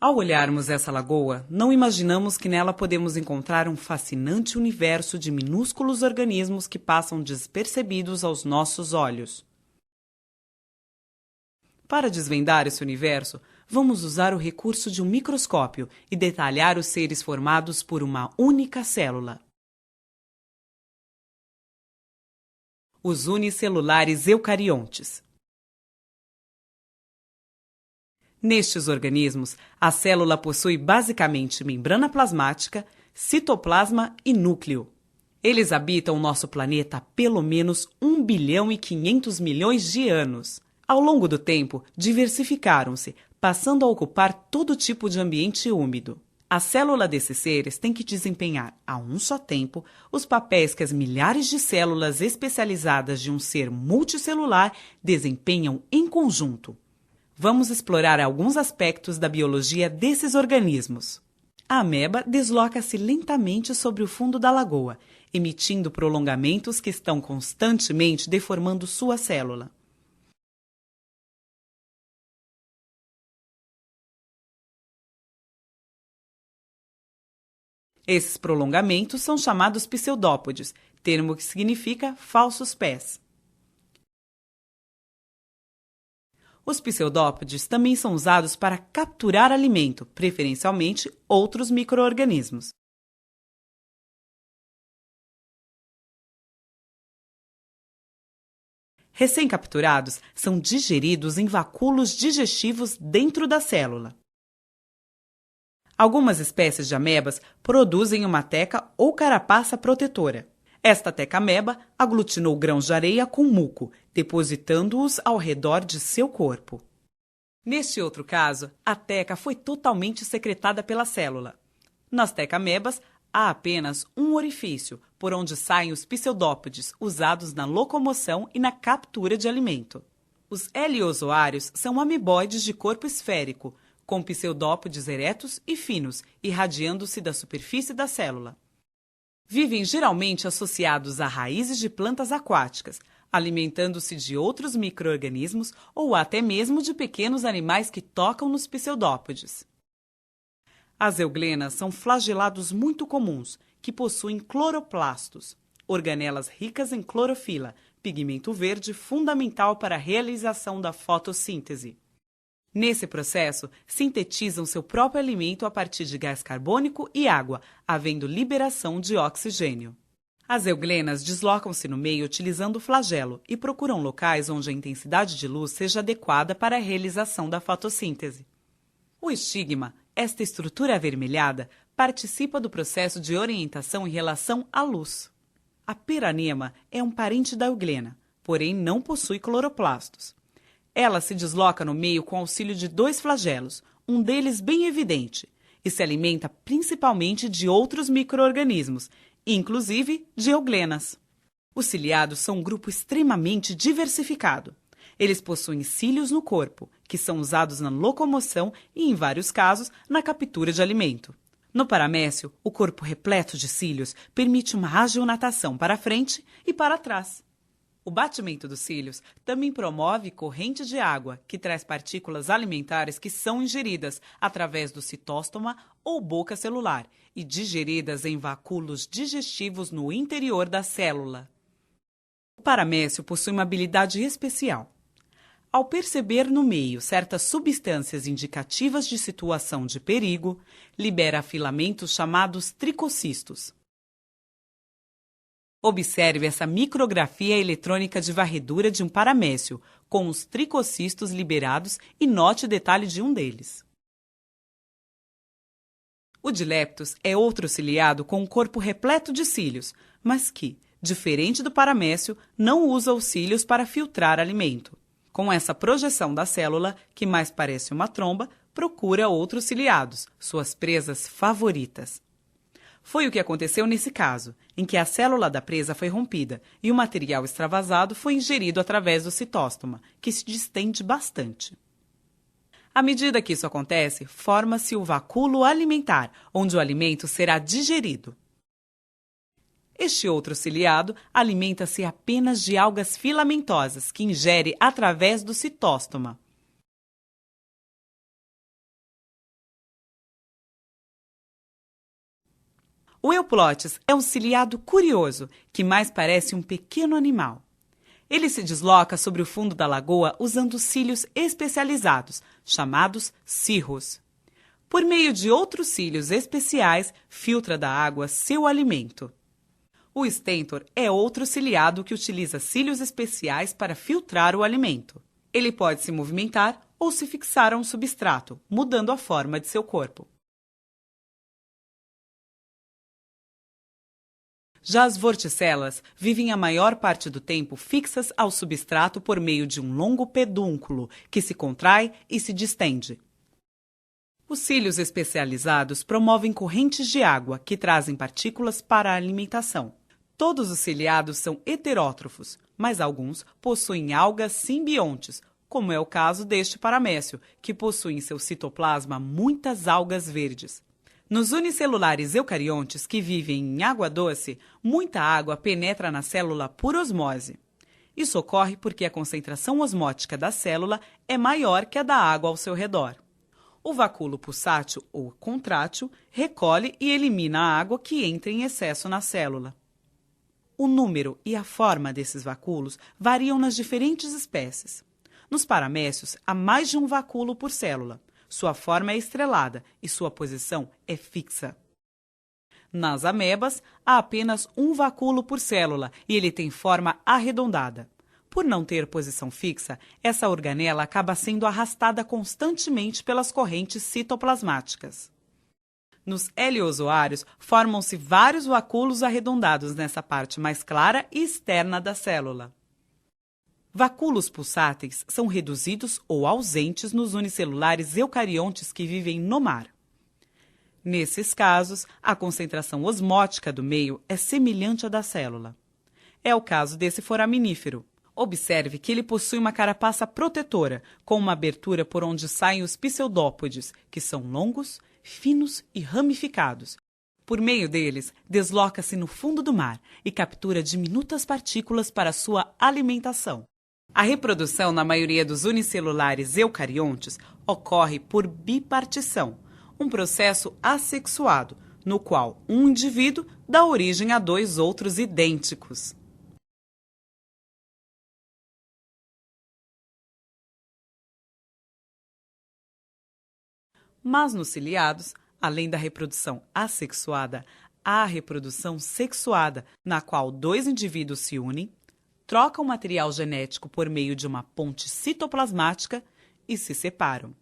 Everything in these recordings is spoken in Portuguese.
Ao olharmos essa lagoa, não imaginamos que nela podemos encontrar um fascinante universo de minúsculos organismos que passam despercebidos aos nossos olhos. Para desvendar esse universo, vamos usar o recurso de um microscópio e detalhar os seres formados por uma única célula. Os unicelulares eucariontes. Nestes organismos, a célula possui basicamente membrana plasmática, citoplasma e núcleo. Eles habitam o nosso planeta há pelo menos 1 bilhão e 500 milhões de anos. Ao longo do tempo, diversificaram-se, passando a ocupar todo tipo de ambiente úmido. A célula desses seres tem que desempenhar, a um só tempo, os papéis que as milhares de células especializadas de um ser multicelular desempenham em conjunto. Vamos explorar alguns aspectos da biologia desses organismos. A ameba desloca-se lentamente sobre o fundo da lagoa, emitindo prolongamentos que estão constantemente deformando sua célula. Esses prolongamentos são chamados pseudópodes, termo que significa falsos pés. Os pseudópodes também são usados para capturar alimento, preferencialmente outros micro-organismos. Recém-capturados são digeridos em vacúolos digestivos dentro da célula. Algumas espécies de amebas produzem uma teca ou carapaça protetora. Esta teca-ameba aglutinou grãos de areia com muco, depositando-os ao redor de seu corpo. Neste outro caso, a teca foi totalmente secretada pela célula. Nas teca-amebas, há apenas um orifício, por onde saem os pseudópodes usados na locomoção e na captura de alimento. Os heliozoários são ameboides de corpo esférico, com pseudópodes eretos e finos, irradiando-se da superfície da célula. Vivem geralmente associados a raízes de plantas aquáticas, alimentando-se de outros micro-organismos ou até mesmo de pequenos animais que tocam nos pseudópodes. As euglenas são flagelados muito comuns, que possuem cloroplastos, organelas ricas em clorofila, pigmento verde fundamental para a realização da fotossíntese. Nesse processo, sintetizam seu próprio alimento a partir de gás carbônico e água, havendo liberação de oxigênio. As euglenas deslocam-se no meio utilizando o flagelo e procuram locais onde a intensidade de luz seja adequada para a realização da fotossíntese. O estigma, esta estrutura avermelhada, participa do processo de orientação em relação à luz. A peranema é um parente da euglena, porém não possui cloroplastos. Ela se desloca no meio com auxílio de 2 flagelos, um deles bem evidente, e se alimenta principalmente de outros micro-organismos, inclusive de euglenas. Os ciliados são um grupo extremamente diversificado. Eles possuem cílios no corpo, que são usados na locomoção e, em vários casos, na captura de alimento. No paramécio, o corpo repleto de cílios permite uma ágil natação para frente e para trás. O batimento dos cílios também promove corrente de água, que traz partículas alimentares que são ingeridas através do citóstoma ou boca celular e digeridas em vacúolos digestivos no interior da célula. O paramécio possui uma habilidade especial. Ao perceber no meio certas substâncias indicativas de situação de perigo, libera filamentos chamados tricocistos. Observe essa micrografia eletrônica de varredura de um paramécio, com os tricocistos liberados e note o detalhe de um deles. O dileptus é outro ciliado com um corpo repleto de cílios, mas que, diferente do paramécio, não usa os cílios para filtrar alimento. Com essa projeção da célula, que mais parece uma tromba, procura outros ciliados, suas presas favoritas. Foi o que aconteceu nesse caso, em que a célula da presa foi rompida e o material extravasado foi ingerido através do citóstoma, que se distende bastante. À medida que isso acontece, forma-se o vacúolo alimentar, onde o alimento será digerido. Este outro ciliado alimenta-se apenas de algas filamentosas, que ingere através do citóstoma. O euplotes é um ciliado curioso, que mais parece um pequeno animal. Ele se desloca sobre o fundo da lagoa usando cílios especializados, chamados cirros. Por meio de outros cílios especiais, filtra da água seu alimento. O stentor é outro ciliado que utiliza cílios especiais para filtrar o alimento. Ele pode se movimentar ou se fixar a um substrato, mudando a forma de seu corpo. Já as vorticelas vivem a maior parte do tempo fixas ao substrato por meio de um longo pedúnculo, que se contrai e se distende. Os cílios especializados promovem correntes de água que trazem partículas para a alimentação. Todos os ciliados são heterótrofos, mas alguns possuem algas simbiontes, como é o caso deste paramécio, que possui em seu citoplasma muitas algas verdes. Nos unicelulares eucariontes que vivem em água doce, muita água penetra na célula por osmose. Isso ocorre porque a concentração osmótica da célula é maior que a da água ao seu redor. O vacúolo pulsátil ou contrátil recolhe e elimina a água que entra em excesso na célula. O número e a forma desses vacúolos variam nas diferentes espécies. Nos paramécios, há mais de um vacúolo por célula. Sua forma é estrelada e sua posição é fixa. Nas amebas, há apenas um vacúolo por célula e ele tem forma arredondada. Por não ter posição fixa, essa organela acaba sendo arrastada constantemente pelas correntes citoplasmáticas. Nos heliozoários, formam-se vários vacúolos arredondados nessa parte mais clara e externa da célula. Vacúolos pulsáteis são reduzidos ou ausentes nos unicelulares eucariontes que vivem no mar. Nesses casos, a concentração osmótica do meio é semelhante à da célula. É o caso desse foraminífero. Observe que ele possui uma carapaça protetora, com uma abertura por onde saem os pseudópodes, que são longos, finos e ramificados. Por meio deles, desloca-se no fundo do mar e captura diminutas partículas para sua alimentação. A reprodução na maioria dos unicelulares eucariontes ocorre por bipartição, um processo assexuado, no qual um indivíduo dá origem a dois outros idênticos. Mas nos ciliados, além da reprodução assexuada, há a reprodução sexuada, na qual dois indivíduos se unem, trocam material genético por meio de uma ponte citoplasmática e se separam.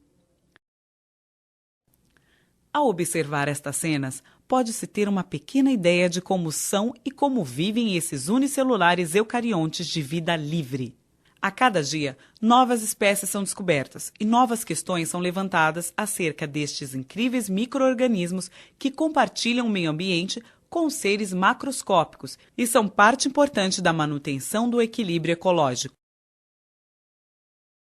Ao observar estas cenas, pode-se ter uma pequena ideia de como são e como vivem esses unicelulares eucariontes de vida livre. A cada dia, novas espécies são descobertas e novas questões são levantadas acerca destes incríveis micro-organismos que compartilham o meio ambiente com seres macroscópicos e são parte importante da manutenção do equilíbrio ecológico.